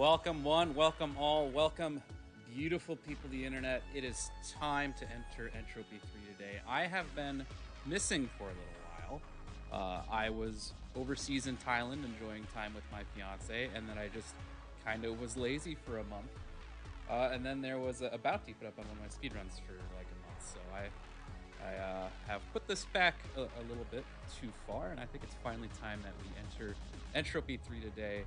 Welcome one, welcome all, welcome beautiful people of the internet. It is time to enter Entropy 3 today. I have been missing for a little while. I was overseas in Thailand enjoying time with my fiance, and then I just kind of was lazy for a month. And then there was a bounty put up on one of my speedruns for like a month, so I have put this back a little bit too far, and I think it's finally time that we enter Entropy 3 today.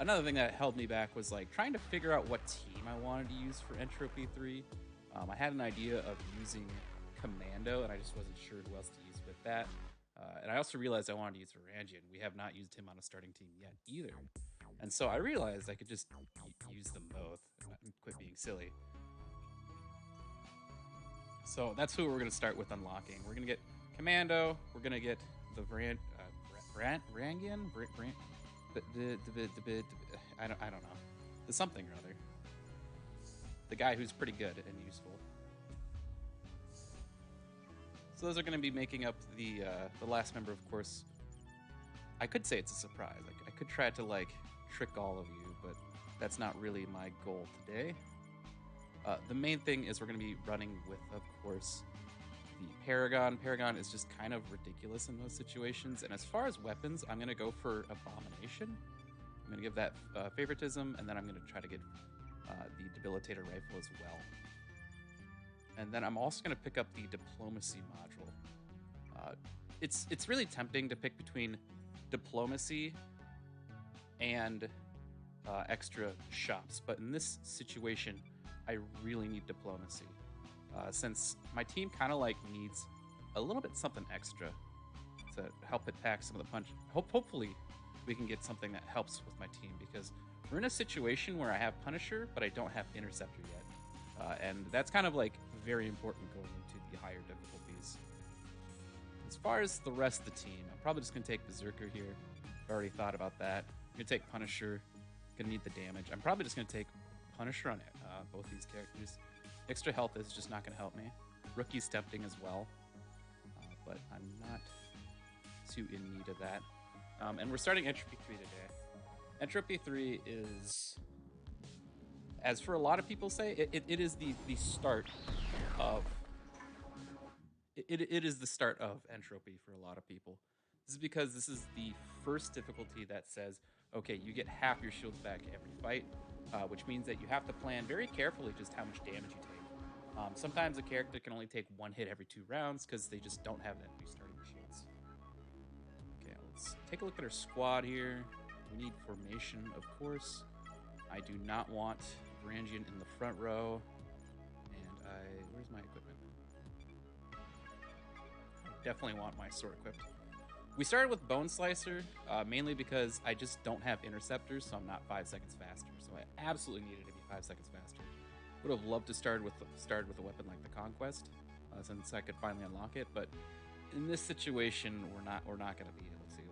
Another thing that held me back was like trying to figure out what team I wanted to use for Entropy 3. I had an idea of using Commando, and I just wasn't sure who else to use with that. And I also realized I wanted to use Varangian. We have not used him on a starting team yet either. And so I realized I could just use them both and quit being silly. So that's who we're going to start with unlocking. We're going to get Commando. We're going to get the Varangian? I don't know. The something or other. The guy who's pretty good and useful. So those are going to be making up the last member, of course. I could say it's a surprise. I could try to like trick all of you, but that's not really my goal today. The main thing is we're going to be running with, of course, the Paragon. Paragon is just kind of ridiculous in most situations. And as far as weapons, I'm going to go for Abomination. I'm going to give that favoritism, and then I'm going to try to get the Debilitator Rifle as well. And then I'm also going to pick up the Diplomacy module. It's really tempting to pick between Diplomacy and extra shops, but in this situation, I really need Diplomacy. Since my team kind of like needs a little bit something extra to help it pack some of the punch. Hopefully we can get something that helps with my team, because we're in a situation where I have Punisher, but I don't have Interceptor yet. And that's kind of like very important going into the higher difficulties. As far as the rest of the team, I'm probably just going to take Berserker here. I've already thought about that. I'm going to take Punisher. Going to need the damage. I'm probably just going to take Punisher on both these characters. Extra health is just not going to help me. Rookie's tempting as well, but I'm not too in need of that. And we're starting Entropy 3 today. Entropy 3 is, as for a lot of people say, it is the start of... It is the start of Entropy for a lot of people. This is because this is the first difficulty that says, okay, you get half your shields back every fight, which means that you have to plan very carefully just how much damage you take. Sometimes a character can only take one hit every 2 rounds because they just don't have that many starting shields. Okay, let's take a look at our squad here. We need formation, of course. I do not want Varangian in the front row. And where's my equipment? I definitely want my sword equipped. We started with Bone Slicer, mainly because I just don't have interceptors, so I'm not 5 seconds faster. So I absolutely needed to be 5 seconds faster. Would have loved to start with a weapon like the Conquest, since I could finally unlock it. But in this situation, we're not going to be able to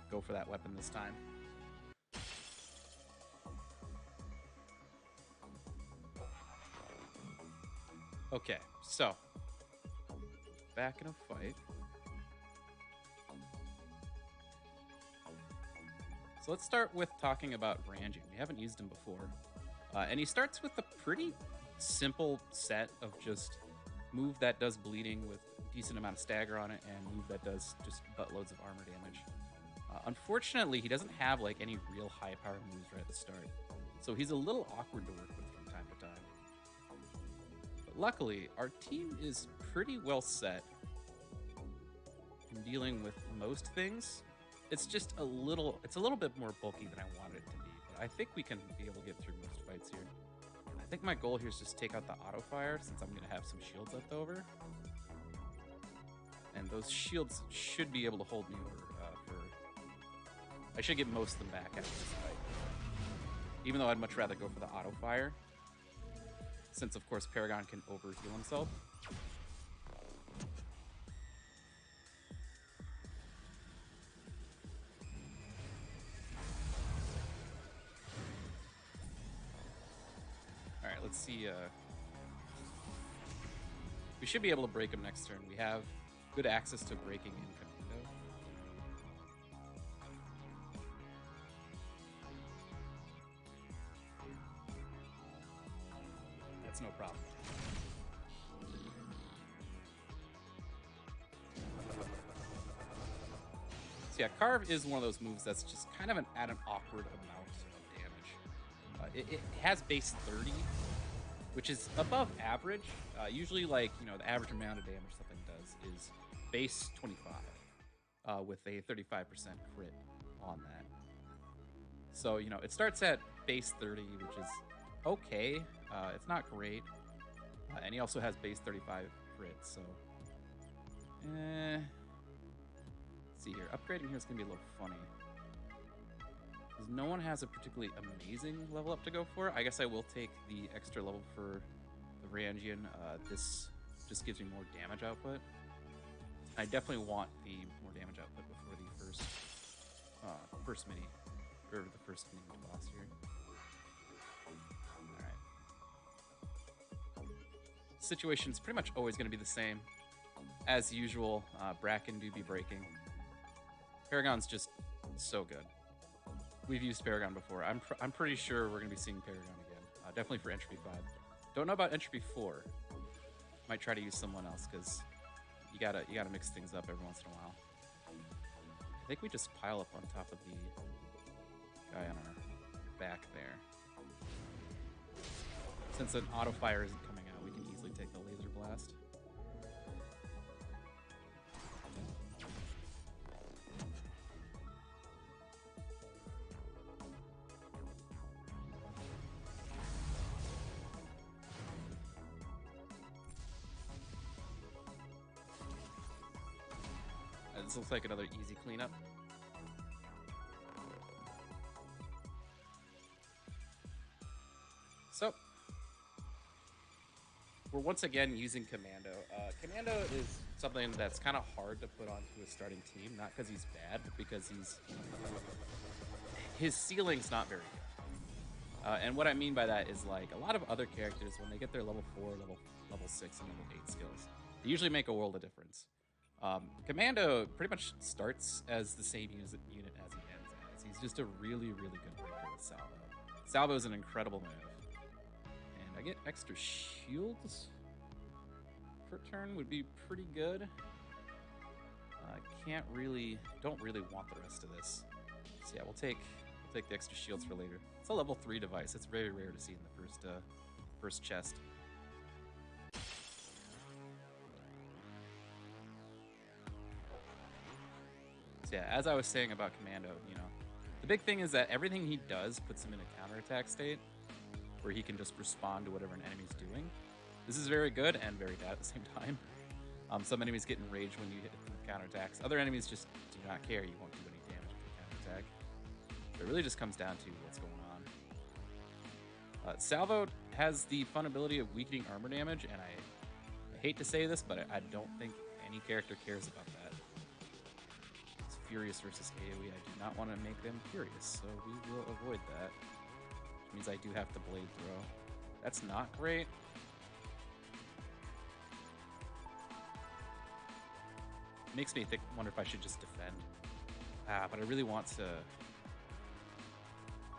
go for that weapon this time. Okay, so back in a fight. So let's start with talking about Varangian. We haven't used him before. And he starts with a pretty simple set of just move that does bleeding with a decent amount of stagger on it, and move that does just buttloads of armor damage. Unfortunately, he doesn't have like any real high power moves right at the start. So he's a little awkward to work with from time to time. But luckily, our team is pretty well set in dealing with most things. It's just a little bit more bulky than I wanted it to be, but I think we can be able to get through most fights here. I think my goal here is just take out the auto fire, since I'm going to have some shields left over. And those shields should be able to hold me over I should get most of them back after this fight. Even though I'd much rather go for the auto fire, since of course Paragon can over heal himself. Alright, let's see. We should be able to break him next turn. We have good access to breaking in Commando. That's no problem. So yeah, Carve is one of those moves that's just kind of at an awkward amount of damage. It has base 30, which is above average. Usually, like, you know, the average amount of damage something does is base 25 with a 35% crit on that. So, you know, it starts at base 30, which is okay. It's not great. And he also has base 35 crit, so... Let's see here. Upgrading here is going to be a little funny. Because no one has a particularly amazing level up to go for. I guess I will take the extra level for the Varangian. This just gives me more damage output. I definitely want the more damage output before the first mini, or the first mini boss here. Alright. Situation's pretty much always going to be the same. As usual, Bracken do be breaking. Paragon's just so good. We've used Paragon before. I'm pretty sure we're going to be seeing Paragon again. Definitely for Entropy 5. Don't know about Entropy 4. Might try to use someone else, because you gotta mix things up every once in a while. I think we just pile up on top of the guy on our back there. Since an auto fire isn't coming out, we can easily take the laser blast. This looks like another easy cleanup. So, we're once again using Commando. Commando is something that's kind of hard to put onto a starting team, not because he's bad, but because his ceiling's not very good. And what I mean by that is, like, a lot of other characters, when they get their level 4, level 6, and level 8 skills, they usually make a world of difference. Commando pretty much starts as the same unit as he ends as. He's just a really, really good breaker with Salvo. Salvo is an incredible move. And I get extra shields per turn would be pretty good. Don't really want the rest of this. So yeah, we'll take the extra shields for later. It's a level 3 device. It's very rare to see in the first chest. So yeah, as I was saying about Commando, you know, the big thing is that everything he does puts him in a counterattack state where he can just respond to whatever an enemy's doing. This is very good and very bad at the same time. Some enemies get enraged when you hit them with counterattacks. Other enemies just do not care. You won't do any damage with a counterattack. But it really just comes down to what's going on. Salvo has the fun ability of weakening armor damage, and I hate to say this, but I don't think any character cares about that. Furious versus AoE, I do not want to make them furious, so we will avoid that. Which means I do have to blade throw. That's not great. Makes me wonder if I should just defend. But I really want to...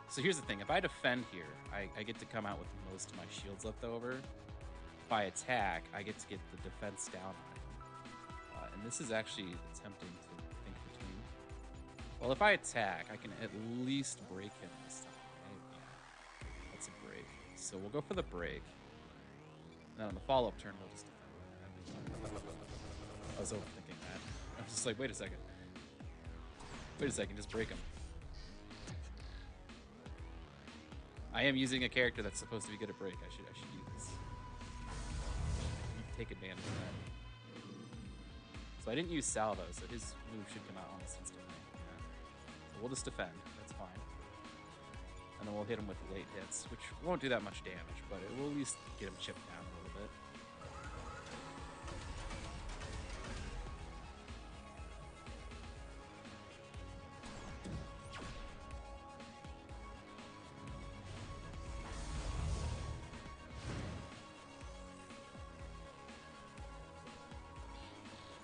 So here's the thing, if I defend here, I get to come out with most of my shields left over. If I attack, I get to get the defense down on it. And this is actually tempting to... Well, if I attack, I can at least break him this time, right? Yeah, that's a break. So we'll go for the break. And then on the follow-up turn, we'll just defend that. I was overthinking that. I was just like, wait a second. Wait a second, just break him. I am using a character that's supposed to be good at break. I should use this. Take advantage of that. So I didn't use Salvo, so his move should come out almost instantly. We'll just defend, that's fine. And then we'll hit him with late hits, which won't do that much damage, but it will at least get him chipped down a little bit.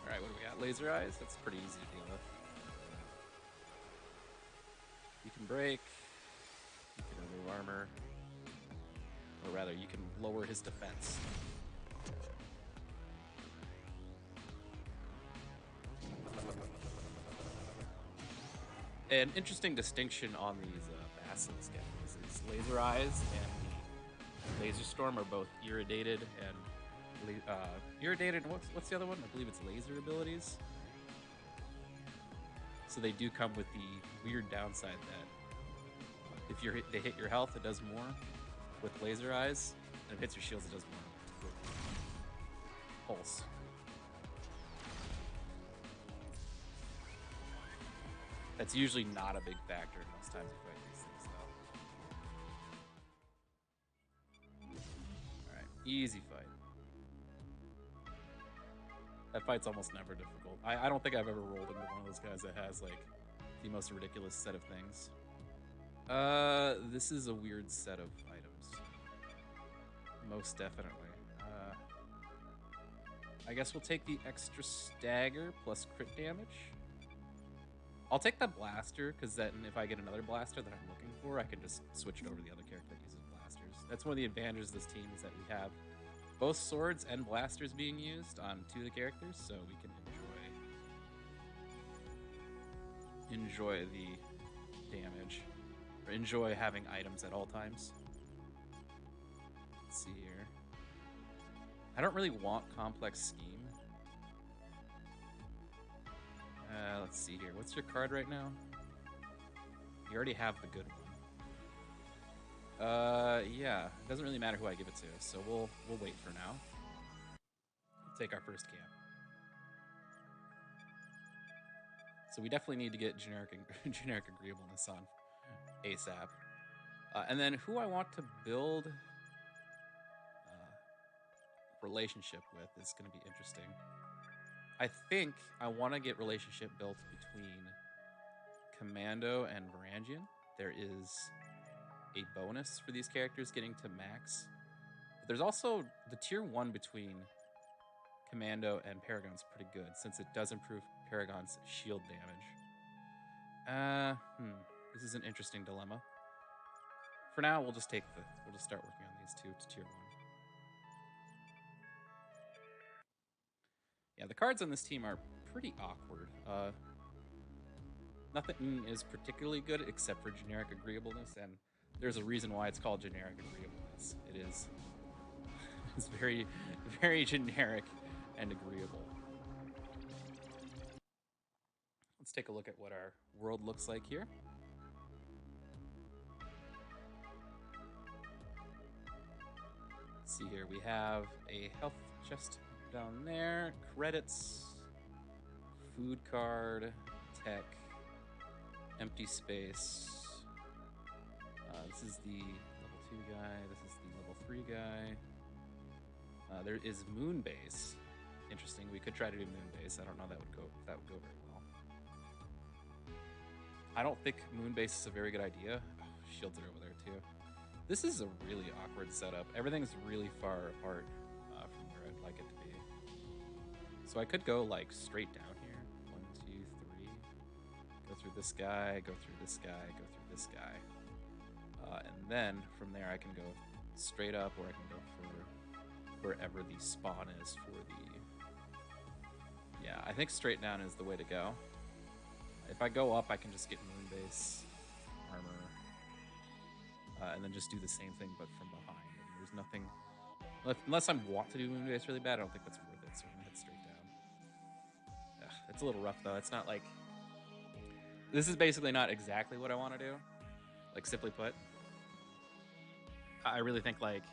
Alright, what do we got? Laser eyes? That's pretty easy to deal with. You can break, you can remove armor. Or rather, you can lower his defense. An interesting distinction on these Basilisk enemies is Laser Eyes and the Laser Storm are both irradiated and irradiated. What's the other one? I believe it's laser abilities. So they do come with the weird downside that if they hit your health, it does more with Laser Eyes, and if it hits your shields, it does more with Pulse. That's usually not a big factor most times you fight these things, though. Alright, easy fight. That fight's almost never difficult. I don't think I've ever rolled into one of those guys that has, like, the most ridiculous set of things. This is a weird set of items. Most definitely. I guess we'll take the extra stagger plus crit damage. I'll take that blaster, because then if I get another blaster that I'm looking for, I can just switch it over to the other character that uses blasters. That's one of the advantages of this team, is that we have both swords and blasters being used on 2 of the characters, so we can enjoy the damage, or enjoy having items at all times. Let's see here. I don't really want Complex Scheme. Let's see here. What's your card right now? You already have the good one. Yeah. It doesn't really matter who I give it to, so we'll wait for now. Take our first camp. So we definitely need to get generic agreeableness on ASAP. And then who I want to build relationship with is going to be interesting. I think I want to get relationship built between Commando and Varangian. There is a bonus for these characters getting to max. But there's also the tier 1 between Commando and Paragon's pretty good, since it does improve Paragon's shield damage. This is an interesting dilemma. For now, we'll just start working on these 2 to tier 1. Yeah, the cards on this team are pretty awkward. Nothing is particularly good except for generic agreeableness, and there's a reason why it's called generic agreeableness. It's very, very generic and agreeable. Let's take a look at what our world looks like here. Let's see here, we have a health chest down there, credits, food card, tech, empty space. This is the level 2 guy, this is the level 3 guy. There is Moonbase. Interesting, we could try to do Moonbase. I don't know if that would go very well. I don't think Moonbase is a very good idea. Oh, shields are over there too. This is a really awkward setup. Everything's really far apart from where I'd like it to be. So I could go like straight down here. 1, 2, 3. Go through this guy, go through this guy, go through this guy. And then from there I can go straight up, or I can go for wherever the spawn is for the... Yeah, I think straight down is the way to go. If I go up, I can just get Moonbase armor. And then just do the same thing, but from behind. And there's nothing... Unless I want to do Moonbase really bad, I don't think that's worth it, so I'm gonna head straight down. Ugh, it's a little rough, though. It's not like... This is basically not exactly what I want to do. Like, simply put. I really think, like...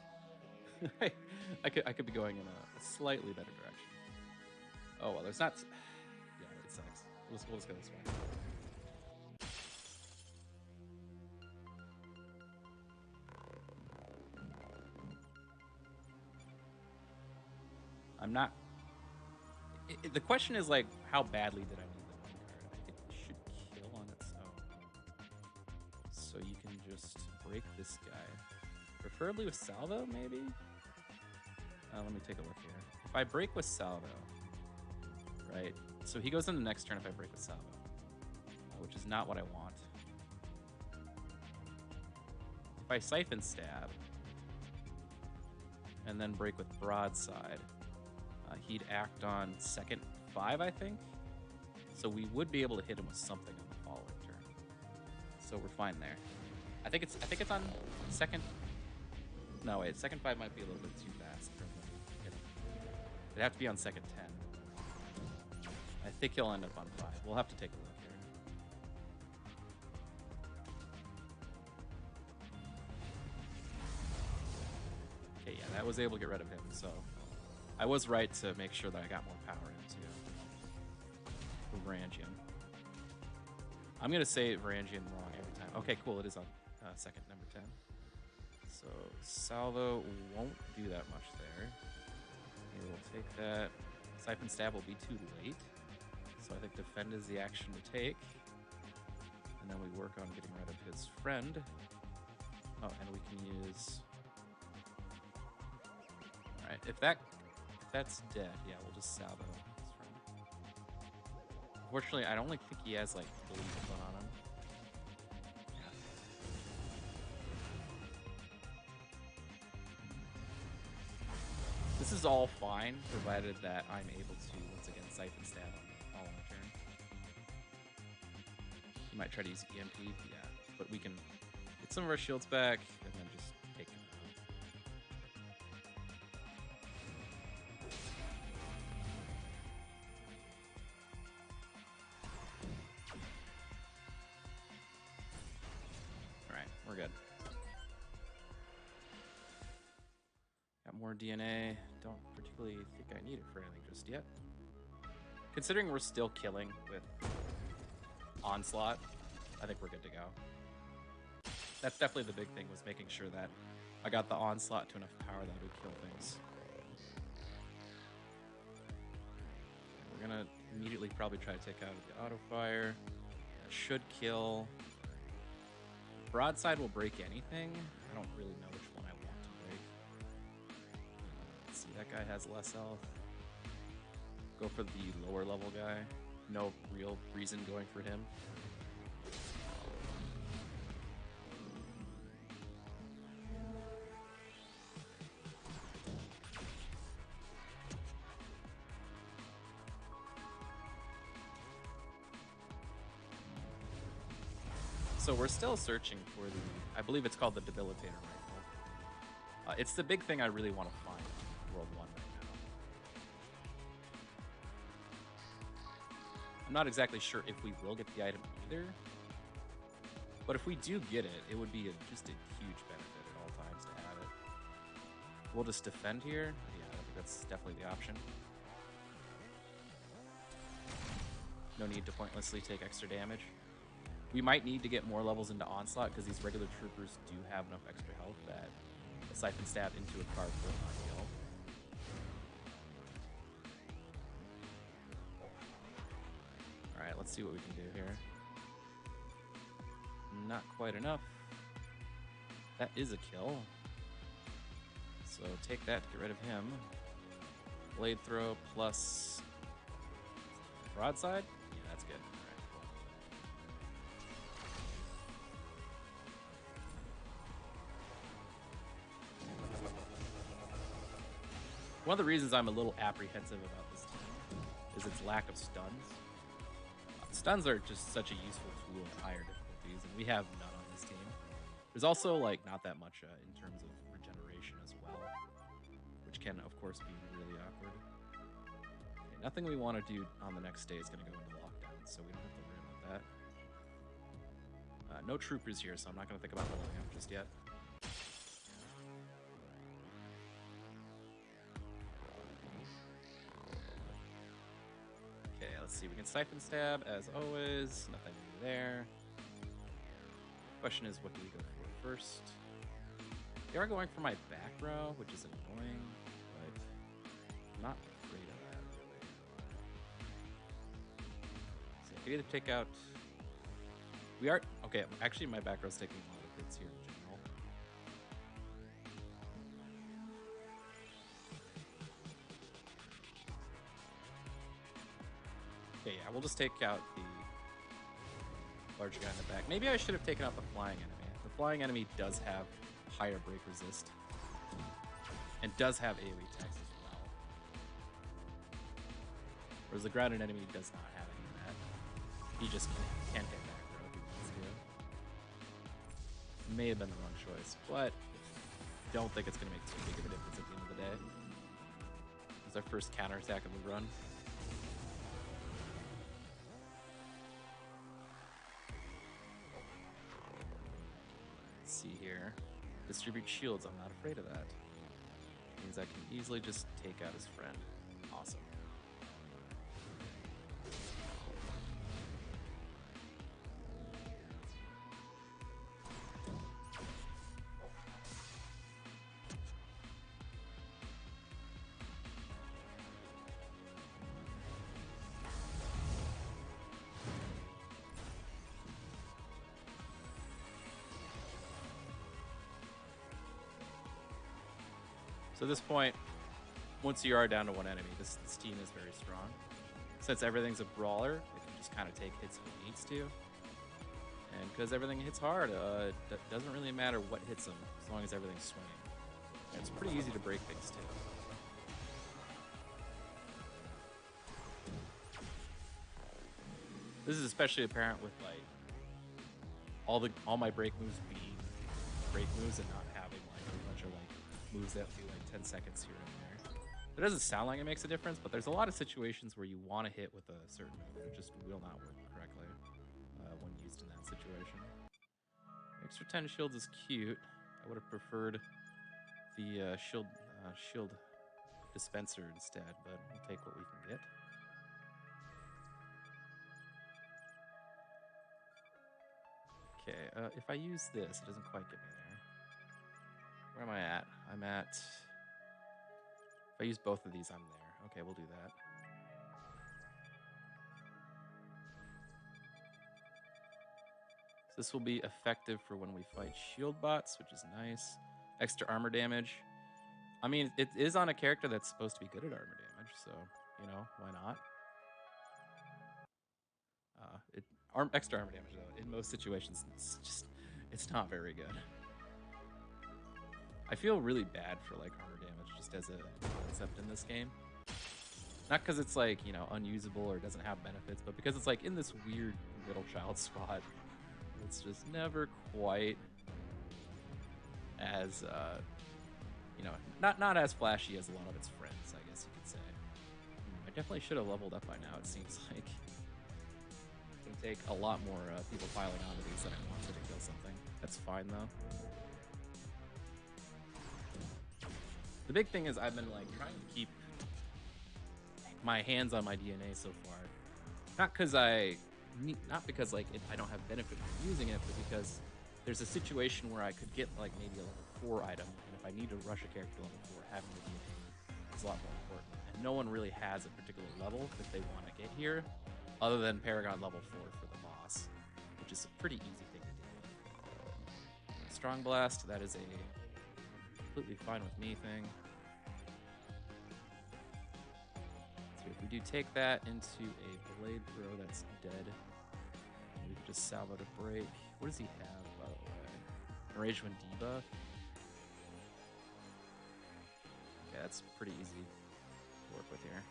I could be going in a slightly better direction. Oh, well, there's not... Yeah, it sucks. We'll just go this way. I'm not... The question is, like, how badly did I need the one card? I think it should kill on its own. So you can just break this guy. Preferably with Salvo, maybe? Let me take a look here. If I break with Salvo, right? So he goes in the next turn if I break with Salvo, which is not what I want. If I Siphon Stab, and then break with broadside. He'd act on second 5, I think. So we would be able to hit him with something on the following turn. So we're fine there. I think it's on second. No, wait, second 5 might be a little bit too fast for him to hit him. It'd have to be on second 10. I think he'll end up on 5. We'll have to take a look here. Okay, yeah, that was able to get rid of him, so I was right to make sure that I got more power into Varangian. I'm going to say Varangian wrong every time. Okay, cool, it is on second number 10. So Salvo won't do that much there. He will take that. Siphon Stab will be too late. So I think Defend is the action to take. And then we work on getting rid of his friend. Oh, and we can use... Alright, if that's dead, yeah, we'll just salvo his friend. Unfortunately, I don't think he has, like, bleed on him. This is all fine, provided that I'm able to, once again, Siphon Stab on the following turn. He might try to use EMP, yeah. But we can get some of our shields back, and then just take him out. Alright, we're good. Got more DNA. Don't particularly think I need it for anything just yet. Considering we're still killing with Onslaught, I think we're good to go. That's definitely the big thing, was making sure that I got the Onslaught to enough power that it would kill things. We're gonna immediately probably try to take out the auto fire. That should kill. Broadside will break anything. I don't really know which one I want to break. Let's see, that guy has less health. Go for the lower level guy. No real reason going for him. So we're still searching for the, I believe it's called the Debilitator Rifle. It's the big thing I really want to find in World 1 right now. I'm not exactly sure if we will get the item either, but if we do get it, it would be just a huge benefit at all times to have it. We'll just defend here. Yeah, I think that's definitely the option. No need to pointlessly take extra damage. We might need to get more levels into Onslaught because these regular troopers do have enough extra health that a Siphon Stab into a card will not kill. Alright, let's see what we can do here. Not quite enough. That is a kill. So take that to get rid of him. Blade Throw plus Broadside? Yeah, that's good. One of the reasons I'm a little apprehensive about this team is its lack of stuns. Stuns are just such a useful tool at higher difficulties, and we have none on this team. There's also like not that much in terms of regeneration as well, which can of course be really awkward. Okay, nothing we want to do on the next day is going to go into lockdown, so we don't have to worry about that. No troopers here, so I'm not going to think about leveling up just yet. Let's see, we can Siphon Stab as always, nothing new there. Question is, what do we go for first? They are going for my back row, which is annoying, but I'm not afraid of that, really. So I could either take out... We are... Okay, actually my back row's taking a lot of hits here in general. Okay, yeah, we'll just take out the large guy in the back. Maybe I should have taken out the flying enemy. The flying enemy does have higher break resist. and does have AoE attacks as well. Whereas the grounded enemy does not have any of that. He just can't hit back row if he wants to. May have been the wrong choice, but don't think it's going to make too big of a difference at the end of the day. It's our first counterattack of the run. Let's see here. Distribute shields. I'm not afraid of that. Means I can easily just take out his friend. Awesome. So at this point, once you are down to one enemy, this team is very strong. Since everything's a brawler, it can just kind of take hits if it needs to. And because everything hits hard, it doesn't really matter what hits them, as long as everything's swinging. And it's pretty easy to break things too. This is especially apparent with like all my break moves being break moves and not having like a bunch of like moves that do like 10 seconds here and there. It doesn't sound like it makes a difference, but there's a lot of situations where you want to hit with a certain move and it just will not work correctly when used in that situation. Extra 10 shields is cute. I would have preferred the shield dispenser instead, but we'll take what we can get. Okay, if I use this, it doesn't quite get me there. Where am I at? I'm at... If I use both of these, I'm there. Okay, we'll do that. So this will be effective for when we fight shield bots, which is nice. Extra armor damage. I mean, it is on a character that's supposed to be good at armor damage, so, you know, why not? Extra armor damage, though, in most situations, it's not very good. I feel really bad for, like, armor damage just as a concept in this game. Not because it's, like, you know, unusable or doesn't have benefits, but because it's, like, in this weird middle child spot. It's just never quite as, you know, not as flashy as a lot of its friends, I guess you could say. I definitely should have leveled up by now, it seems like. It's going to take a lot more people piling onto these than I wanted to kill something. That's fine, though. The big thing is I've been, like, trying to keep my hands on my DNA so far. Not because like I don't have benefit from using it, but because there's a situation where I could get like maybe a level 4 item, and if I need to rush a character to level 4, having the DNA is a lot more important. And no one really has a particular level that they want to get here, other than Paragon level 4 for the boss, which is a pretty easy thing to do. Strong Blast, that is a completely fine with me thing. So if we do take that into a blade throw that's dead, we can just salvo to break. What does he have, by the way? Enragement debuff. Okay, that's pretty easy to work with here.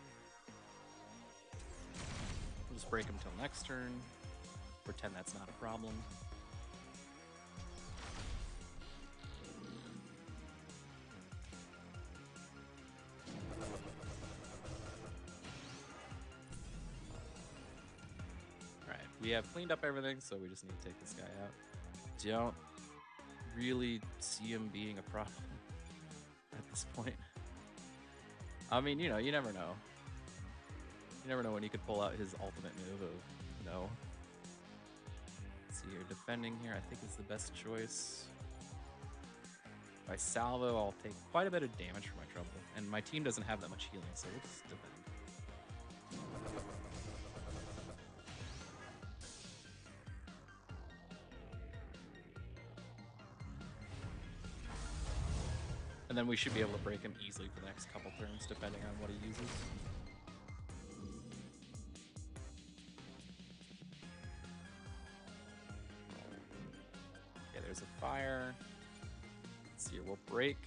We'll just break him till next turn. Pretend that's not a problem. We have cleaned up everything, so we just need to take this guy out. Don't really see him being a problem at this point. I mean, you know, you never know. You never know when he could pull out his ultimate move of, you know. Let's see here, defending here, I think is the best choice. If I salvo, I'll take quite a bit of damage for my trouble. And my team doesn't have that much healing, so we'll just defend. And then we should be able to break him easily for the next couple turns, depending on what he uses. Okay, there's a fire. Let's see here, we'll break.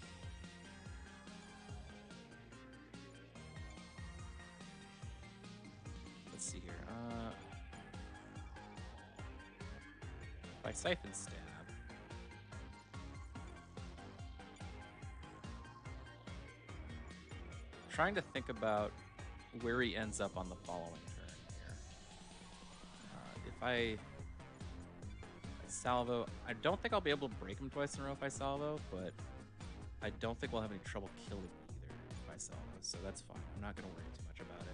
If I Siphon Stab... trying to think about where he ends up on the following turn here. If I salvo, I don't think I'll be able to break him twice in a row if I salvo, but I don't think we'll have any trouble killing him either if I salvo, so that's fine. I'm not going to worry too much about it.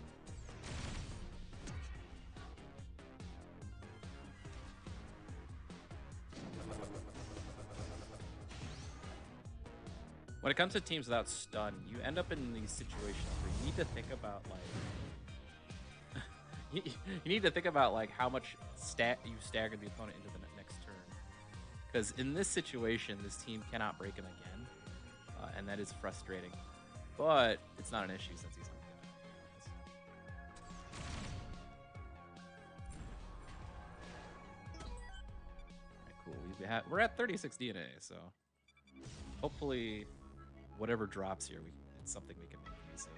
When it comes to teams without stun, you end up in these situations where you need to think about like you need to think about like how much you stagger the opponent into the next turn. Because in this situation, this team cannot break him again, and that is frustrating. But it's not an issue since he's on the Alright, cool. We're at 36 DNA, so hopefully whatever drops here, it's something we can make use of.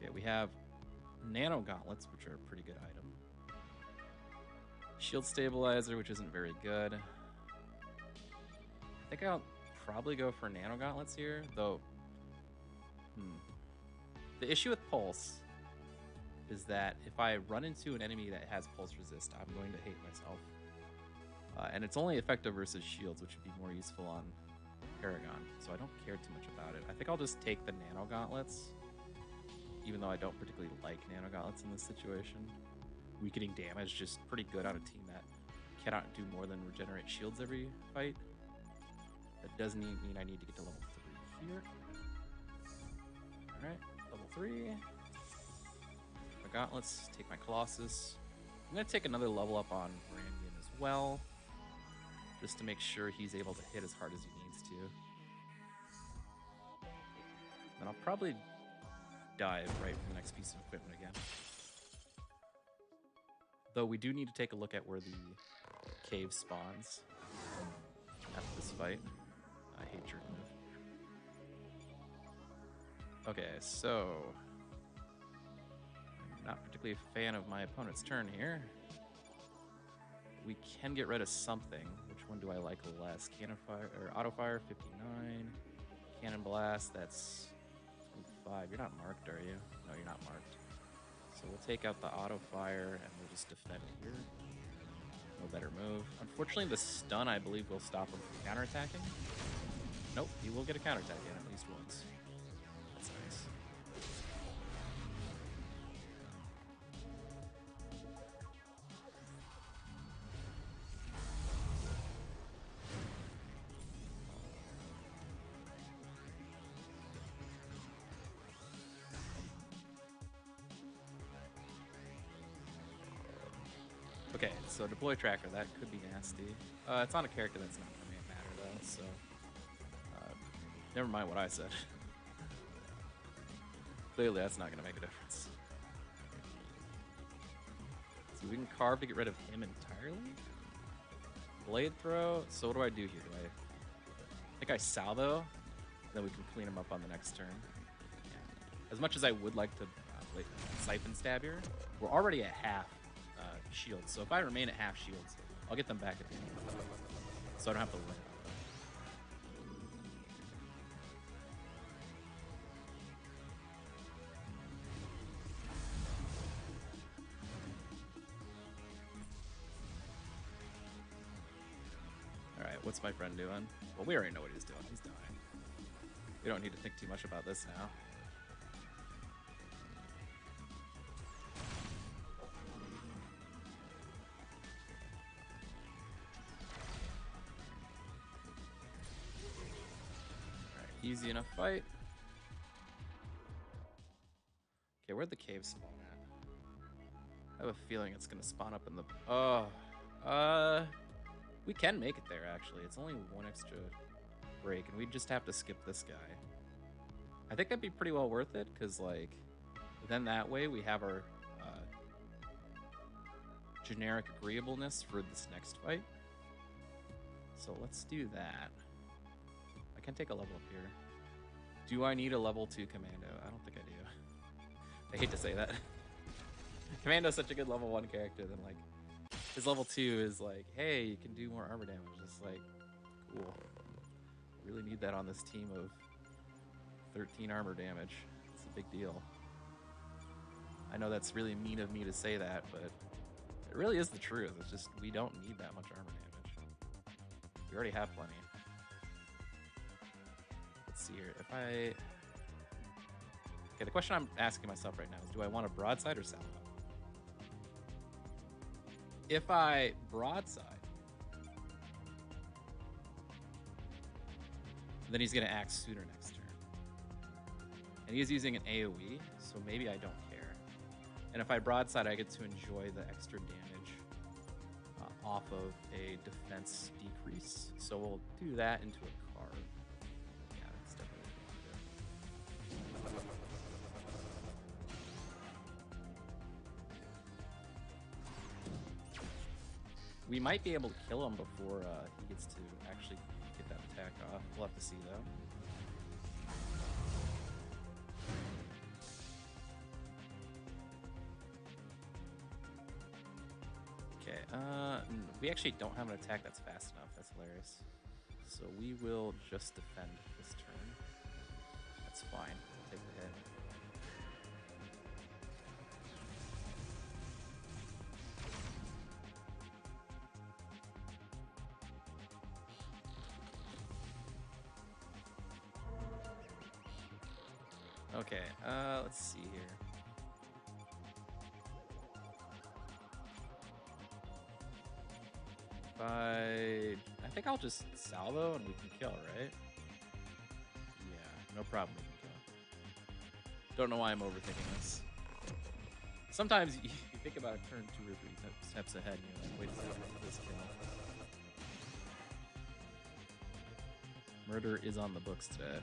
Okay, we have Nano Gauntlets, which are a pretty good item. Shield Stabilizer, which isn't very good. I think I'll probably go for Nano Gauntlets here, though. The issue with Pulse is that if I run into an enemy that has Pulse Resist, I'm going to hate myself. And it's only effective versus shields, which would be more useful on Paragon, so I don't care too much about it. I think I'll just take the Nano Gauntlets, even though I don't particularly like Nano Gauntlets in this situation. Weakening damage, just pretty good on a team that cannot do more than regenerate shields every fight. That does mean I need to get to level 3 here. Alright, level 3. My Gauntlets, take my Colossus. I'm going to take another level up on Varangian as well, just to make sure he's able to hit as hard as he needs to. Then I'll probably dive right from the next piece of equipment again. Though we do need to take a look at where the cave spawns after this fight. I hate your move. Okay, so I'm not particularly a fan of my opponent's turn here. We can get rid of something. Which one do I like less? Cannon Fire or Auto Fire 59. Cannon Blast, that's 25. You're not marked, are you? No, you're not marked. So we'll take out the Auto Fire and we'll just defend here. No better move. Unfortunately, the stun, I believe, will stop him from counterattacking. Nope, he will get a counterattack in at least once. That's nice. Okay, so deploy tracker, that could be nasty. It's on a character that's not going to matter though, so never mind what I said. Clearly that's not going to make a difference. So we can carve to get rid of him entirely? Blade throw, so what do I do here? I think I salvo, then we can clean him up on the next turn. Yeah. As much as I would like to Siphon Stab here, we're already at half shields, so if I remain at half shields, I'll get them back at the end, so I don't have to win. Alright, what's my friend doing? Well, we already know what he's doing. He's dying. We don't need to think too much about this now. Easy enough fight. Okay, where'd the cave spawn at? I have a feeling it's gonna spawn up in the... we can make it there, actually. It's only one extra break, and we just have to skip this guy. I think that'd be pretty well worth it, because, like, then that way we have our generic agreeableness for this next fight. So let's do that. I can take a level up here. Do I need a level 2 commando? I don't think I do. I hate to say that. Commando's such a good level 1 character, then like his level 2 is like, hey, you can do more armor damage. It's like, cool. Really need that on this team of 13 armor damage. It's a big deal. I know that's really mean of me to say that, but it really is the truth. It's just we don't need that much armor damage. We already have plenty. Let's see here. If I... Okay, the question I'm asking myself right now is, do I want a broadside or salvo? If I broadside, then he's going to act sooner next turn. And he is using an AoE, so maybe I don't care. And if I broadside, I get to enjoy the extra damage off of a defense decrease. So we'll do that into a card. Yeah, that's definitely what we'll do. We might be able to kill him before he gets to actually get that attack off. We'll have to see, though. Okay, we actually don't have an attack that's fast enough. That's hilarious. So we will just defend this turn. That's fine. We'll take the hit. Okay, let's see here. I think I'll just salvo and we can kill, right? Yeah, no problem, we can kill. Don't know why I'm overthinking this. Sometimes you think about a turn 2 or 3 steps ahead and you're like, wait a second, this kill. Murder is on the books today.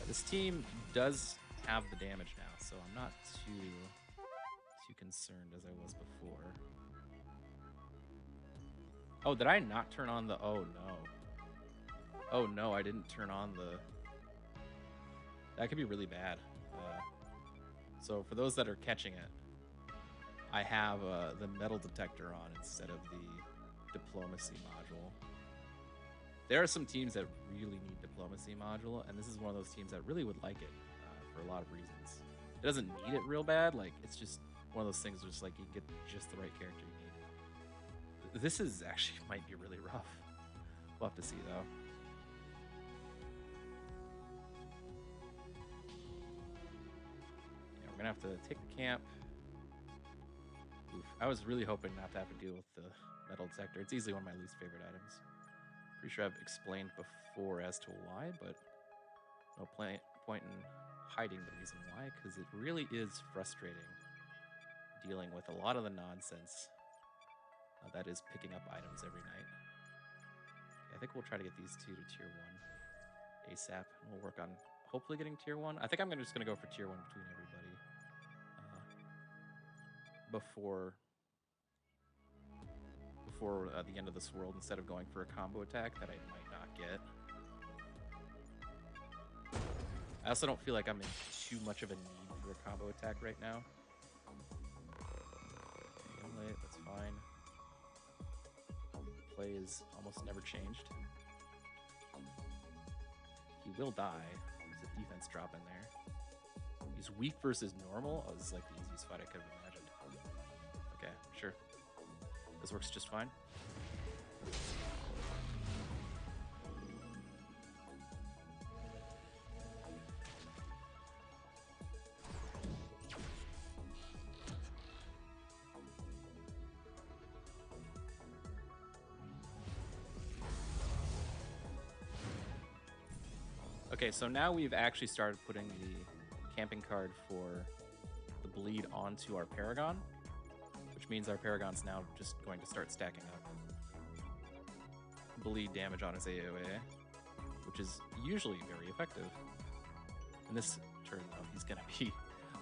This team does have the damage now, so I'm not too concerned as I was before. Oh, did I not turn on the... Oh, no. Oh, no, I didn't turn on the... That could be really bad. So for those that are catching it, I have the metal detector on instead of the diplomacy module. There are some teams that really need diplomacy module, and this is one of those teams that really would like it for a lot of reasons. It doesn't need it real bad, like it's just one of those things where it's like you can get just the right character you need. This is actually might be really rough. We'll have to see though. Yeah, we're gonna have to take the camp. Oof, I was really hoping not to have to deal with the metal detector. It's easily one of my least favorite items. Pretty sure I've explained before as to why, but no point in hiding the reason why, because it really is frustrating dealing with a lot of the nonsense that is picking up items every night. Okay, I think we'll try to get these two to tier 1 ASAP, and we'll work on hopefully getting tier 1. I think I'm just going to go for tier 1 between everybody before the end of this world, instead of going for a combo attack that I might not get. I also don't feel like I'm in too much of a need for a combo attack right now. Okay, that's fine. Play is almost never changed. He will die. There's a defense drop in there. He's weak versus normal. Oh, this is like the easiest fight I could have imagined. Okay, sure. This works just fine. Okay, so now we've actually started putting the camping card for the bleed onto our Paragon, which means our Paragon's now just going to start stacking up bleed damage on his AoE, which is usually very effective. In this turn, though, he's going to be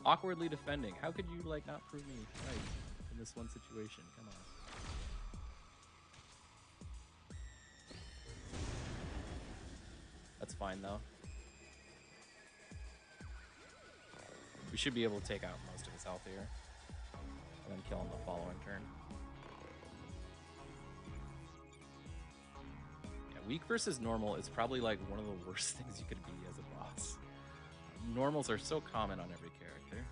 awkwardly defending. How could you, like, not prove me right in this one situation? Come on. That's fine, though. We should be able to take out most of his health here. And then kill him the following turn. Yeah, weak versus normal is probably like one of the worst things you could be as a boss. Normals are so common on every character.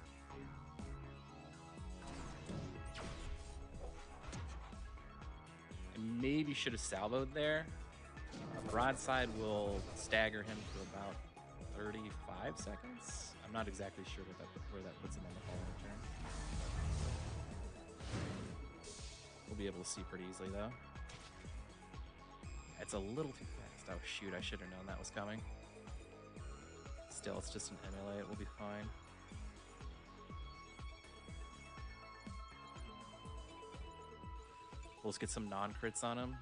I maybe should have salvoed there. Broadside will stagger him for about 35 seconds. I'm not exactly sure where that puts him on the following turn. We'll be able to see pretty easily though. It's a little too fast. Oh shoot, I should have known that was coming. Still, it's just an MLA, it will be fine. We'll just get some non-crits on him.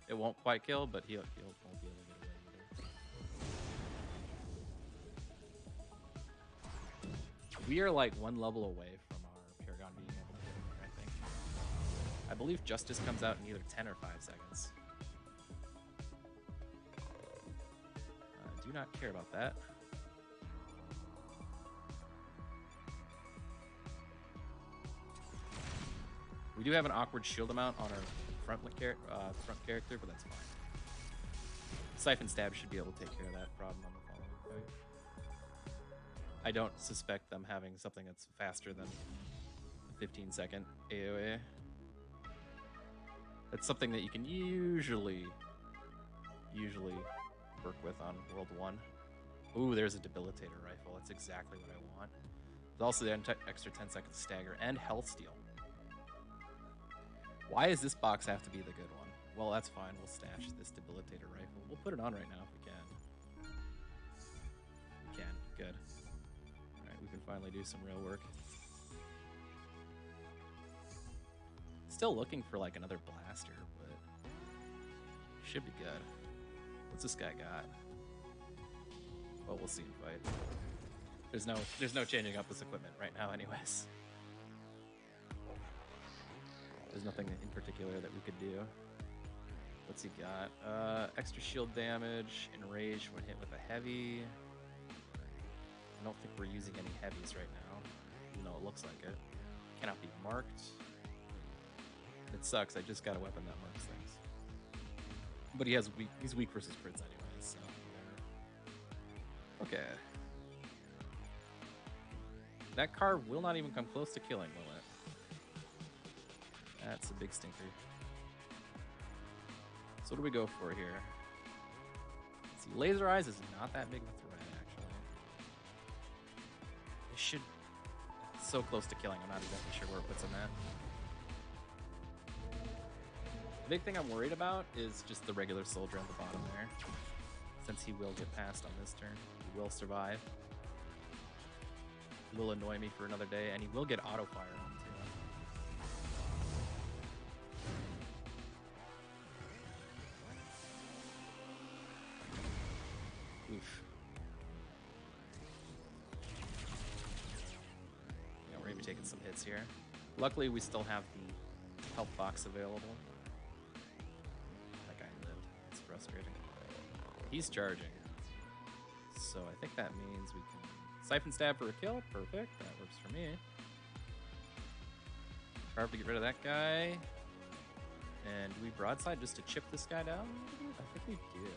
It won't quite kill, but he won't be able to get away either. We are like one level away from our Paragon being able to get him there, I think. I believe Justice comes out in either 10 or 5 seconds. Do not care about that. We do have an awkward shield amount on our front character, but that's fine. Siphon Stab should be able to take care of that problem on the following fight. I don't suspect them having something that's faster than a 15-second AoE. That's something that you can usually work with on World 1. Ooh, there's a Debilitator rifle. That's exactly what I want. There's also the extra 10 seconds stagger and health steal. Why does this box have to be the good one? Well, that's fine. We'll stash this Debilitator rifle. We'll put it on right now if we can. We can. Good. Alright, we can finally do some real work. Still looking for like another blaster, but should be good. What's this guy got? Well, we'll see him fight. There's no changing up this equipment right now anyways. There's nothing in particular that we could do. What's he got? Extra shield damage, enraged when hit with a heavy. I don't think we're using any heavies right now. Even though it looks like it. Cannot be marked. It sucks, I just got a weapon that marks things. But he's weak versus crits anyway, so whatever. Okay. That card will not even come close to killing, will it? That's a big stinker. So what do we go for here? Let's see, Laser Eyes is not that big of a threat, actually. It should... It's so close to killing, I'm not exactly sure where it puts him at. The big thing I'm worried about is just the regular soldier at the bottom there. Since he will get past on this turn. He will survive. He will annoy me for another day, and he will get auto fire on too. Oof. Yeah, we're gonna be taking some hits here. Luckily, we still have the health box available. That guy lived. It's frustrating. He's charging. So I think that means we can Siphon Stab for a kill. Perfect. That works for me. Carve to get rid of that guy. And do we broadside just to chip this guy down? I think we do.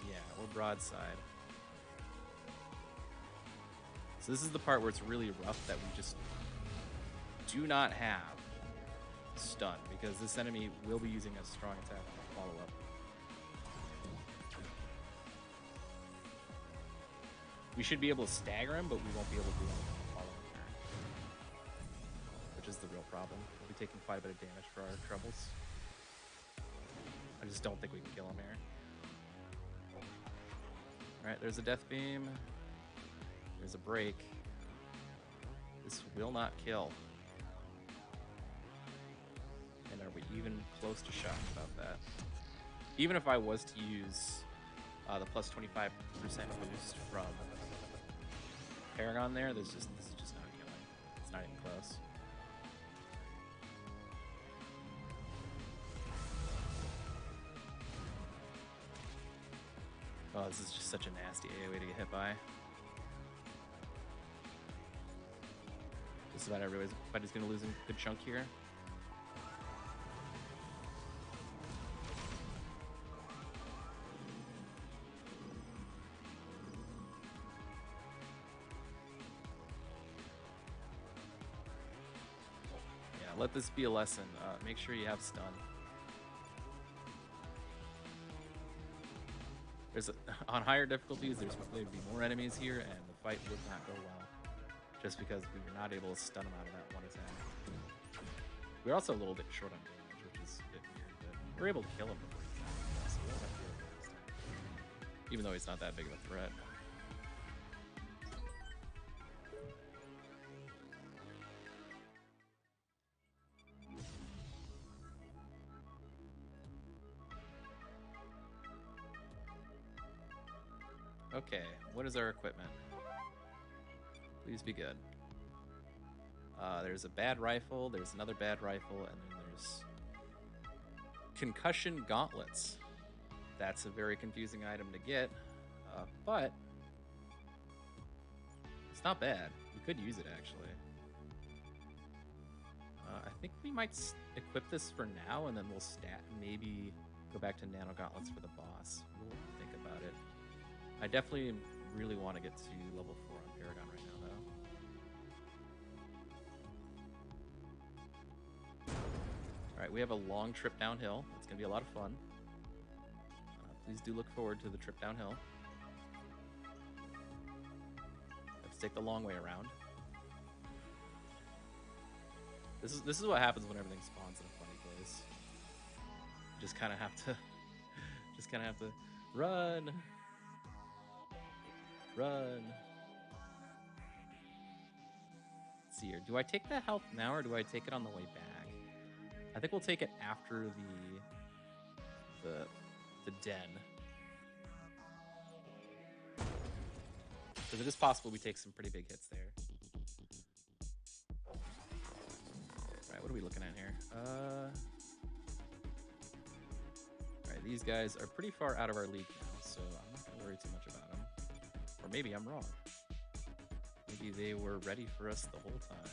Yeah, we're broadside. So this is the part where it's really rough that we just do not have stun, because this enemy will be using a strong attack on the follow-up. We should be able to stagger him, but we won't be able to do anything on the following turn. Which is the real problem. We'll be taking quite a bit of damage for our troubles. I just don't think we can kill him here. Alright, there's a death beam. There's a break. This will not kill. And are we even close to shocked about that? Even if I was to use the plus 25% boost from Paragon there, this is just not killing. It's not even close. Oh, this is just such a nasty AoE to get hit by. Just about everybody's gonna lose a good chunk here. Yeah, let this be a lesson. Make sure you have stun. On higher difficulties, there'd be more enemies here, and the fight would not go well, just because we were not able to stun them out of that one attack. We're also a little bit short on damage, which is a bit weird, but we're able to kill him before he dies, so we don't have to deal with it this time. Even though he's not that big of a threat. Okay, what is our equipment? Please be good. There's a bad rifle, there's another bad rifle, and then there's concussion gauntlets. That's a very confusing item to get, but it's not bad. We could use it, actually. I think we might equip this for now, and then we'll maybe go back to nano gauntlets for the boss. We'll think about it. I definitely really want to get to level 4 on Paragon right now, though. Alright, we have a long trip downhill. It's going to be a lot of fun. Please do look forward to the trip downhill. Let's take the long way around. This is what happens when everything spawns in a funny place. You just kind of have to run. Run. Let's see here. Do I take the health now, or do I take it on the way back? I think we'll take it after the den. Because it is possible we take some pretty big hits there. Alright, what are we looking at here? Alright, these guys are pretty far out of our league now, so I'm not going to worry too much about them. Or maybe I'm wrong. Maybe they were ready for us the whole time.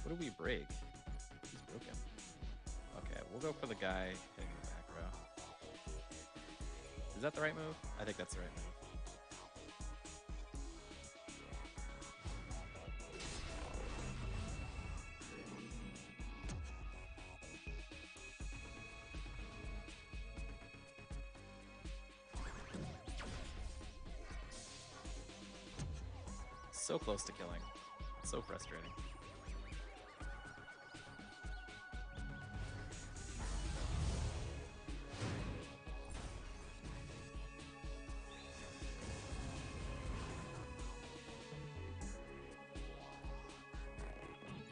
What do we break? He's broken. Okay, we'll go for the guy hitting the back row. Is that the right move? I think that's the right move. So close to killing. It's so frustrating.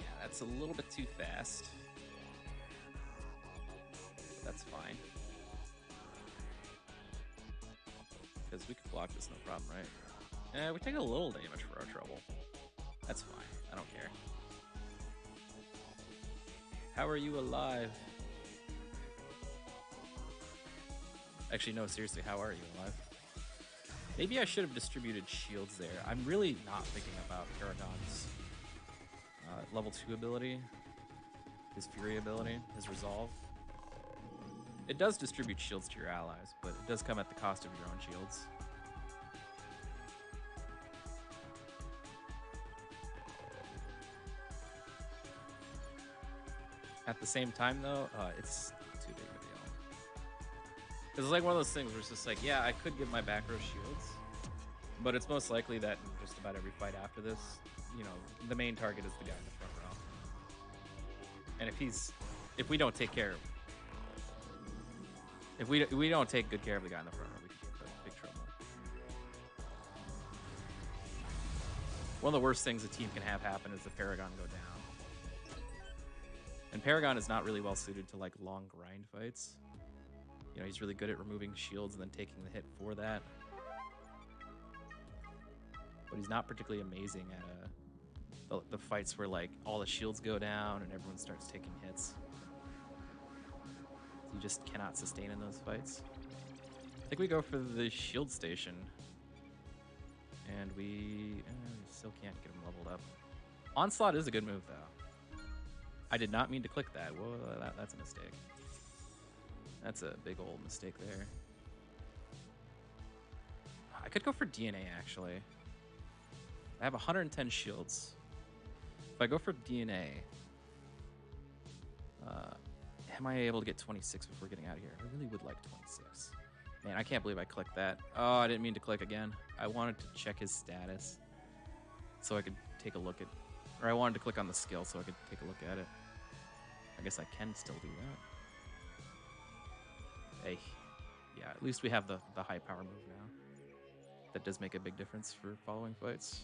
Yeah, that's a little bit too fast. But that's fine. Because we could block this no problem, right? We take a little damage for our trouble. That's fine. I don't care. How are you alive? Actually, no, seriously, how are you alive? Maybe I should have distributed shields there. I'm really not thinking about Paragon's level 2 ability, his Fury ability, his Resolve. It does distribute shields to your allies, but it does come at the cost of your own shields. At the same time, though, it's too big of a deal. Because it's like one of those things where it's just like, yeah, I could give my back row shields, but it's most likely that in just about every fight after this, you know, the main target is the guy in the front row. And if we don't take care of, if we don't take good care of the guy in the front row, we could get in big trouble. One of the worst things a team can have happen is the Paragon go down. And Paragon is not really well suited to like long grind fights. You know, he's really good at removing shields and then taking the hit for that. But he's not particularly amazing at the fights where like all the shields go down and everyone starts taking hits. You just cannot sustain in those fights. I think we go for the shield station. And we still can't get him leveled up. Onslaught is a good move, though. I did not mean to click that. Whoa, that's a mistake. That's a big old mistake there. I could go for DNA, actually. I have 110 shields. If I go for DNA, am I able to get 26 before getting out of here? I really would like 26. Man, I can't believe I clicked that. Oh, I didn't mean to click again. I wanted to check his status so I could take a look at... Or I wanted to click on the skill so I could take a look at it. I guess I can still do that. Hey. Yeah, at least we have the high power move now. That does make a big difference for following fights.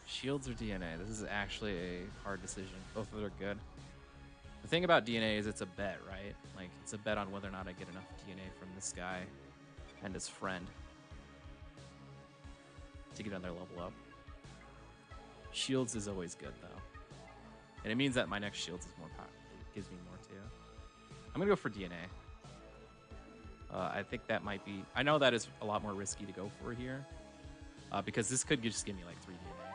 Shields or DNA? This is actually a hard decision. Both of them are good. The thing about DNA is it's a bet, right? Like, it's a bet on whether or not I get enough DNA from this guy and his friend to get another level up. Shields is always good, though. And it means that my next shields is more powerful. It gives me more, too. I'm going to go for DNA. I think that might be... I know that is a lot more risky to go for here. Because this could just give me, like, 3 DNA.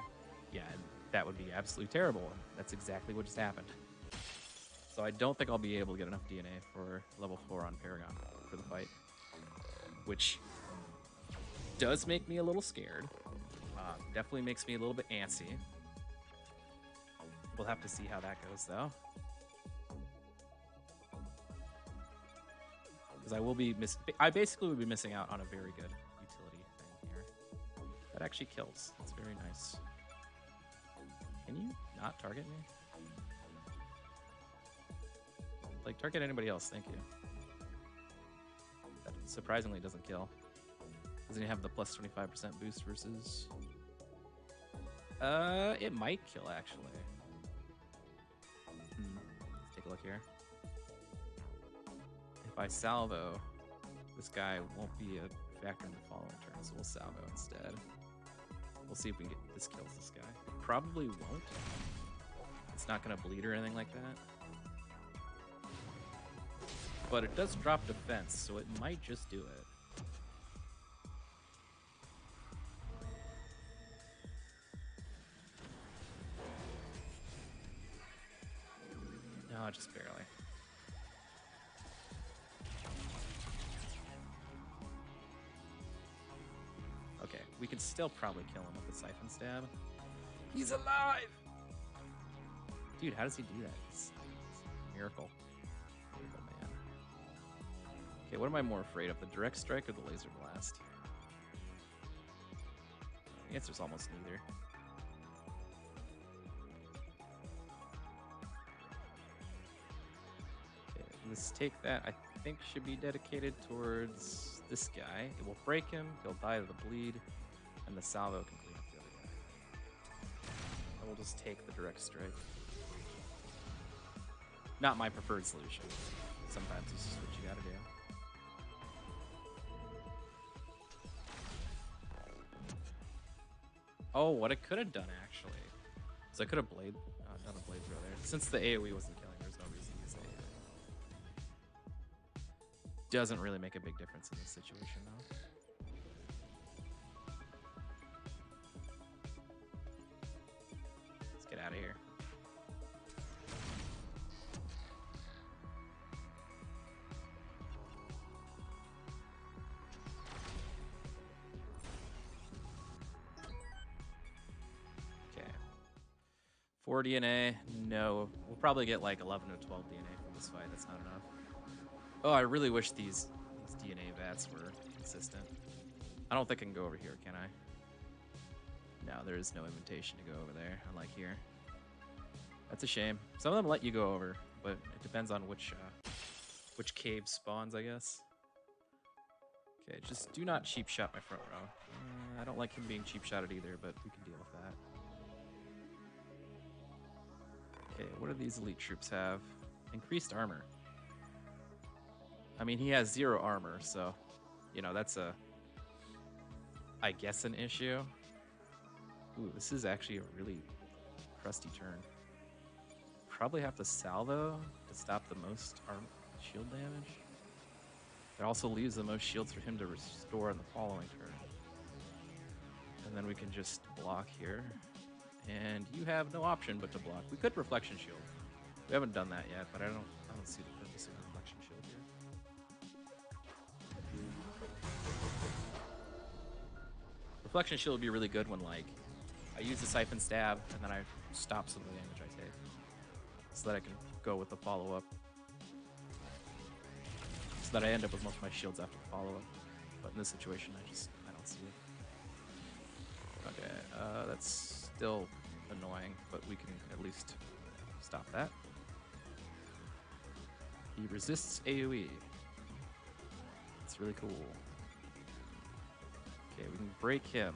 Yeah, and that would be absolutely terrible. And that's exactly what just happened. So I don't think I'll be able to get enough DNA for level 4 on Paragon for the fight. Which does make me a little scared. Definitely makes me a little bit antsy. We'll have to see how that goes, though. Because I will be I basically will be missing out on a very good utility thing here. That actually kills. That's very nice. Can you not target me? Like, target anybody else, thank you. That surprisingly doesn't kill. Doesn't he have the plus 25% boost versus... it might kill, actually. Let's take a look here. If I salvo, this guy won't be a factor in the following turn, so we'll salvo instead. We'll see if we can get this kills this guy. It probably won't. It's not going to bleed or anything like that. But it does drop defense, so it might just do it. No, just barely. Okay, we can still probably kill him with the Siphon Stab. He's alive! Dude, how does he do that? It's a miracle. Miracle man. Okay, what am I more afraid of? The Direct Strike or the Laser Blast? The answer's almost neither. Okay, let's take that. I think should be dedicated towards this guy. It will break him, he'll die to the bleed, and the salvo can clean up the other guy. I will just take the Direct Strike. Not my preferred solution. Sometimes this is what you gotta do. Oh, what I could have done, actually, is I could have done a blade throw there. Since the AoE wasn't killing, there's no reason to use AoE. Doesn't really make a big difference in this situation, though. Let's get out of here. Okay. 4 DNA, no. We'll probably get like 11 or 12 DNA from this fight. That's not enough. Oh, I really wish these DNA vats were consistent. I don't think I can go over here, can I? No, there is no invitation to go over there, unlike here. That's a shame. Some of them let you go over, but it depends on which cave spawns, I guess. Okay, just do not cheap shot my front row. I don't like him being cheap shotted either, but we can deal with that. Okay, what do these elite troops have? Increased armor. I mean, he has 0 armor, so, you know, that's I guess an issue. Ooh, this is actually a really crusty turn. Probably have to salvo to stop the most shield damage. It also leaves the most shields for him to restore in the following turn. And then we can just block here. And you have no option but to block. We could Reflection Shield. We haven't done that yet, but I don't see the purpose of Reflection Shield here. Reflection Shield would be really good when, like, I use the Siphon Stab and then I stop some of the damage I take, so that I can go with the follow-up. So that I end up with most of my shields after the follow-up. But in this situation, I don't see it. Okay, that's still annoying, but we can at least stop that. He resists AoE. It's really cool. Okay, we can break him.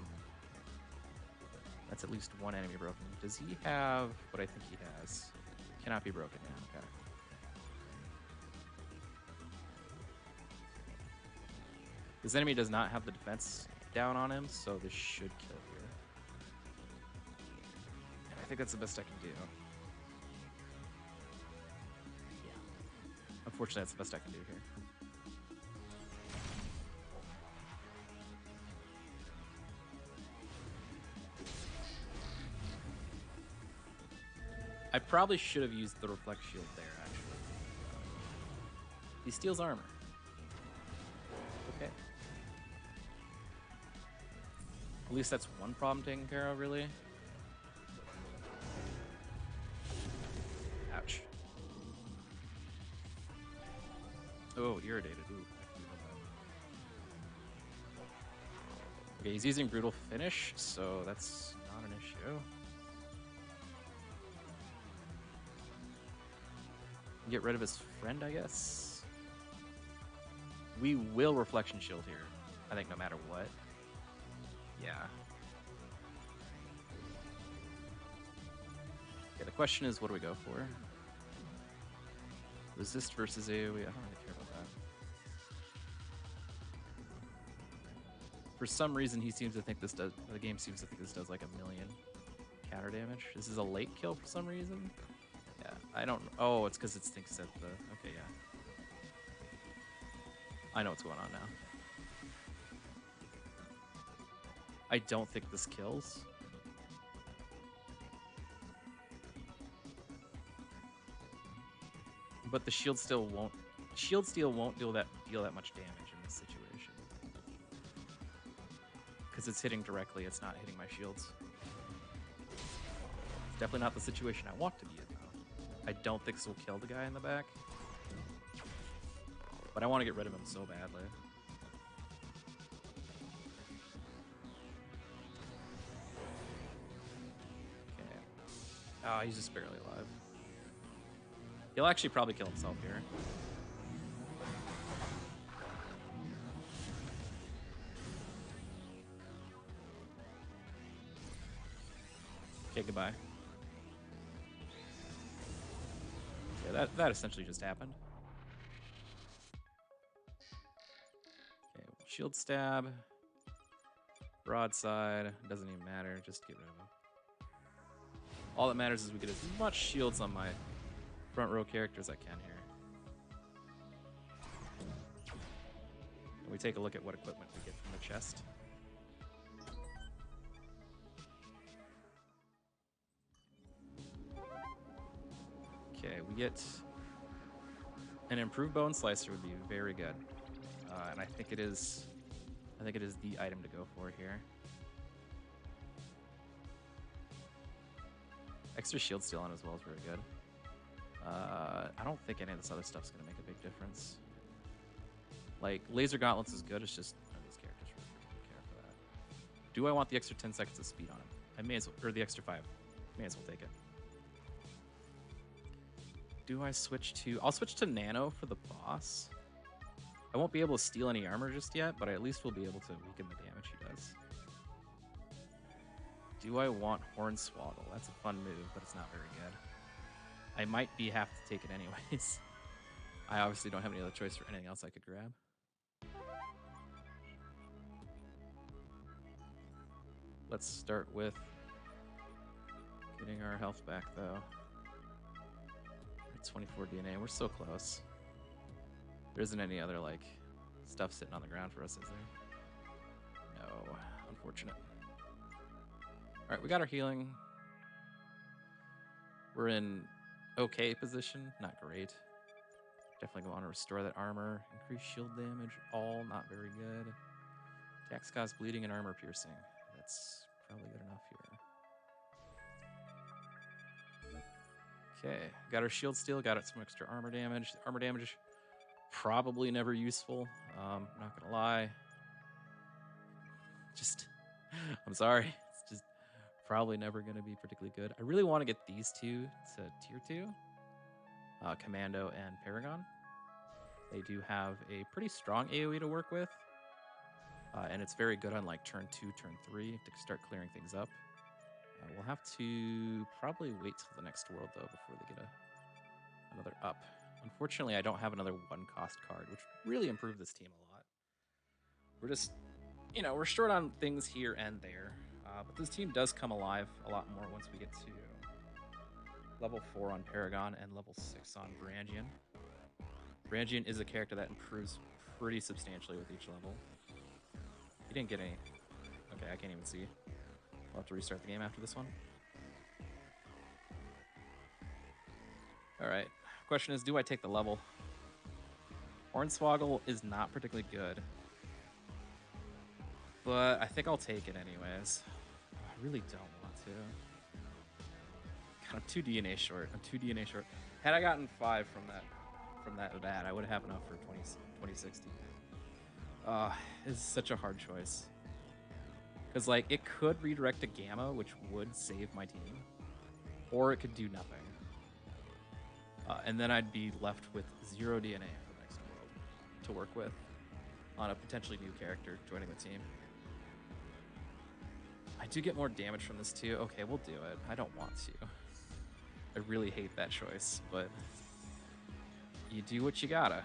That's at least one enemy broken. Does he have what I think he has? Cannot be broken, yeah, okay. This enemy does not have the defense down on him, so this should kill here. I think that's the best I can do. Unfortunately, that's the best I can do here. I probably should have used the Reflect Shield there, actually. He steals armor. Okay. At least that's one problem taken care of, really. Ouch. Oh, irritated. Ooh. Okay, he's using Brutal Finish, so that's not an issue. Get rid of his friend, I guess. We will Reflection Shield here, I think, no matter what. Yeah. Okay, the question is, what do we go for? Resist versus AoE. I don't really care about that. For some reason, he seems to think this does. The game seems to think this does like 1,000,000 counter damage. This is a late kill for some reason. Yeah, I don't. Oh, it's because it thinks that the. Okay, yeah. I know what's going on now. I don't think this kills. But the shield still won't. Shield Steel won't deal that much damage in this situation. Because it's hitting directly, it's not hitting my shields. It's definitely not the situation I want to be in, though. I don't think this will kill the guy in the back. But I want to get rid of him so badly. Okay. Oh, he's just barely alive. He'll actually probably kill himself here. Okay, goodbye. Yeah, that essentially just happened. Okay, shield stab. Broadside. Doesn't even matter. Just get rid of him. All that matters is we get as much shields on my front row characters I can here. And we take a look at what equipment we get from the chest. Okay, we get an improved bone slicer would be very good, and I think it is the item to go for here. Extra shield steal on as well is very good. I don't think any of this other stuff's gonna make a big difference. Like, laser gauntlets is good, it's just none of these characters really care for that. Do I want the extra 10 seconds of speed on him? I may as well, or the extra 5. May as well take it. Do I switch to... I'll switch to Nano for the boss. I won't be able to steal any armor just yet, but I at least will be able to weaken the damage he does. Do I want Hornswoggle? That's a fun move, but it's not very good. I might have to take it anyways. I obviously don't have any other choice for anything else I could grab. Let's start with getting our health back, though. 24 DNA, we're so close. There isn't any other, like, stuff sitting on the ground for us, is there? No. Unfortunate. All right, we got our healing. We're in okay position, not great. Definitely going to want to restore that armor. Increase shield damage, all not very good. Attacks cause bleeding and armor piercing. That's probably good enough here. Okay, got our shield steel, got it some extra armor damage. Armor damage, probably never useful. Not gonna lie. Just, I'm sorry. It's just probably never gonna be particularly good. I really want to get these two to tier 2. Commando and Paragon. They do have a pretty strong AoE to work with. And it's very good on like turn 2, turn 3 to start clearing things up. We'll have to probably wait till the next world though before they get another up. Unfortunately, I don't have another 1-cost card, which really improved this team a lot. We're just, we're short on things here and there. But this team does come alive a lot more once we get to level 4 on Paragon and level 6 on Varangian. Varangian is a character that improves pretty substantially with each level. He didn't get any. Okay, I can't even see. I'll have to restart the game after this one. Alright. Question is, do I take the level? Hornswoggle is not particularly good. But I think I'll take it anyways. I really don't want to. God, I'm 2 DNA short. I'm 2 DNA short. Had I gotten 5 from that, I would have enough for 2060. It's such a hard choice. Because, like, it could redirect to Gamma, which would save my team. Or it could do nothing. And then I'd be left with 0 DNA for the next world to work with on a potentially new character joining the team. I do get more damage from this, too. Okay, we'll do it. I don't want to. I really hate that choice, but you do what you gotta.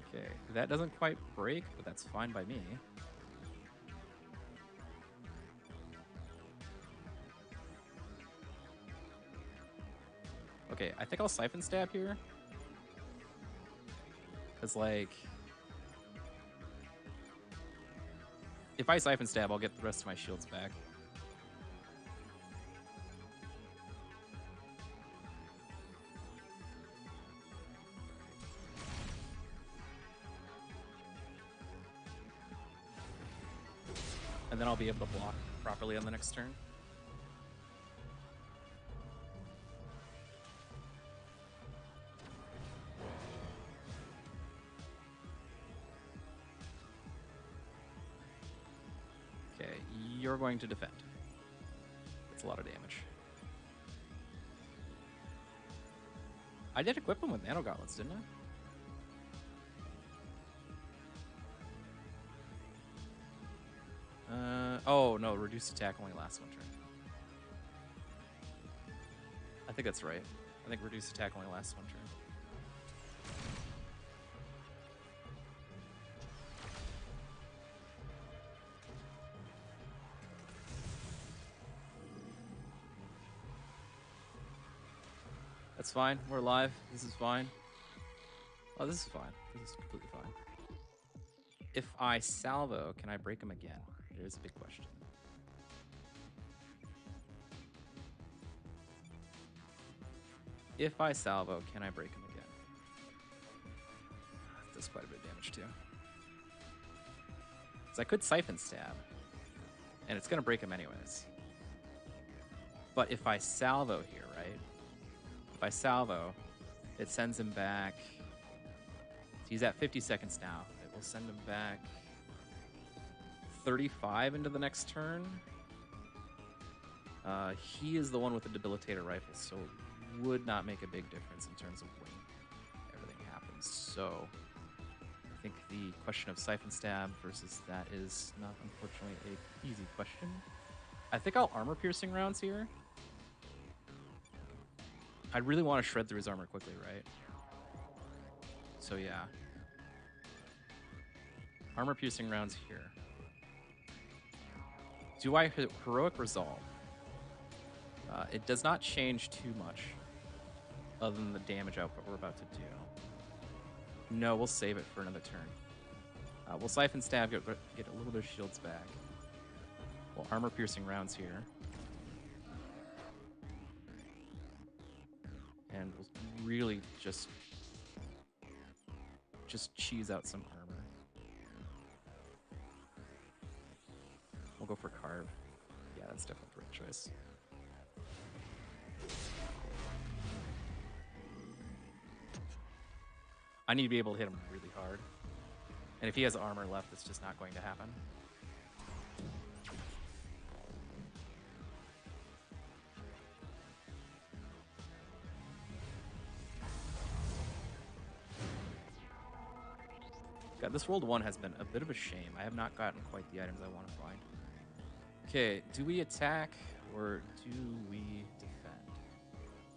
Okay, that doesn't quite break, but that's fine by me. Okay, I think I'll Siphon Stab here. Because, like, if I Siphon Stab, I'll get the rest of my shields back. And then I'll be able to block properly on the next turn. Okay, you're going to defend. That's a lot of damage. I did equip him with Nano Gauntlets, didn't I? Oh, no, reduced attack only lasts 1 turn. I think that's right. I think reduced attack only lasts 1 turn. That's fine. We're alive. This is fine. Oh, this is fine. This is completely fine. If I salvo, can I break him again? There's a big question. If I salvo, can I break him again? Does quite a bit of damage too. Because I could Siphon Stab, and it's going to break him anyways. But if I salvo here, right? If I salvo, it sends him back. He's at 50 seconds now. It will send him back 35 into the next turn. He is the one with the debilitator rifle, so it would not make a big difference in terms of when everything happens. So I think the question of Siphon Stab versus that is not, unfortunately, a easy question. I think I'll Armor Piercing rounds here. I really want to shred through his armor quickly, right? So yeah. Armor Piercing rounds here. Do I Heroic Resolve? It does not change too much other than the damage output we're about to do. No, we'll save it for another turn. We'll Siphon Stab, get a little bit of shields back. We'll armor-piercing rounds here. And we'll really just cheese out some armor. We'll go for Carve. Yeah, that's definitely the right choice. I need to be able to hit him really hard. And if he has armor left, it's just not going to happen. God, this World 1 has been a bit of a shame. I have not gotten quite the items I want to find. Okay, do we attack or do we defend?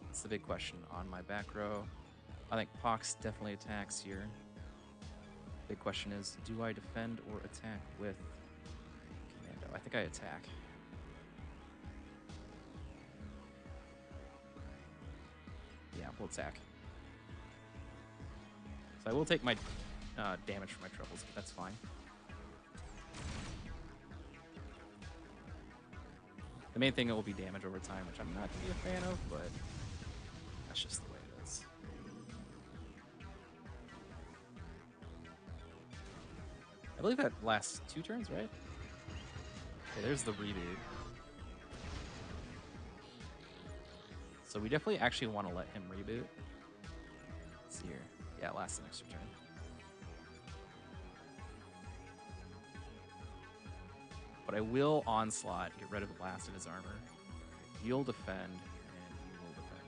That's the big question on my back row. I think Pox definitely attacks here. Big question is, do I defend or attack with Commando? I think I attack. Yeah, we'll attack. So I will take my damage for my troubles, but that's fine. The main thing will be damage over time, which I'm not going to be a fan of, but that's just the way it is. I believe that lasts 2 turns, right? Okay, there's the reboot. So we definitely actually want to let him reboot. Let's see here. Yeah, it lasts an extra turn. But I will Onslaught, get rid of the last of his armor. You'll defend, and you will defend.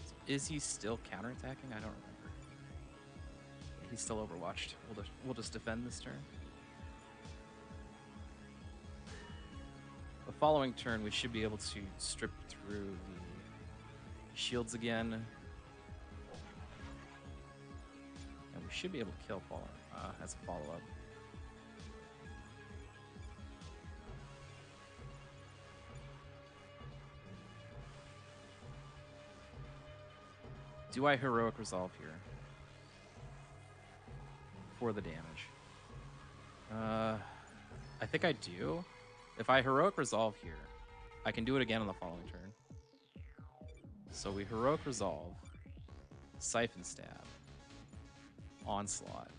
So is he still counterattacking? I don't remember. Yeah, he's still overwatched. We'll just defend this turn. The following turn, we should be able to strip through the shields again. And we should be able to kill as a follow-up. Do I Heroic Resolve here? For the damage. I think I do. If I Heroic Resolve here, I can do it again on the following turn. So we Heroic Resolve, Siphon Stab, Onslaught.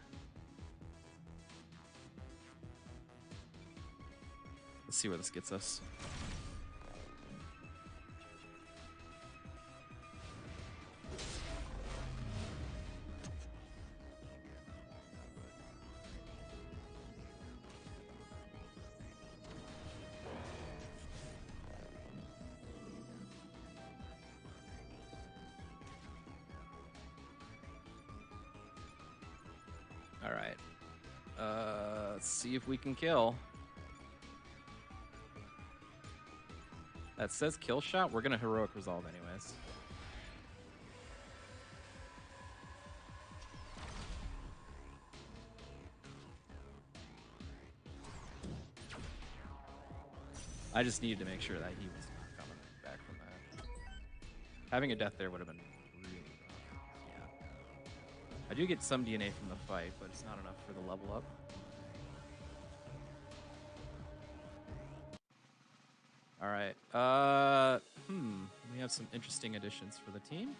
Let's see where this gets us. All right. Let's see if we can kill. That says kill shot. We're gonna Heroic Resolve anyways. I just needed to make sure that he was not coming back from that. Having a death there would have been really rough. Yeah. I do get some DNA from the fight, but it's not enough for the level up. All right. We have some interesting additions for the team.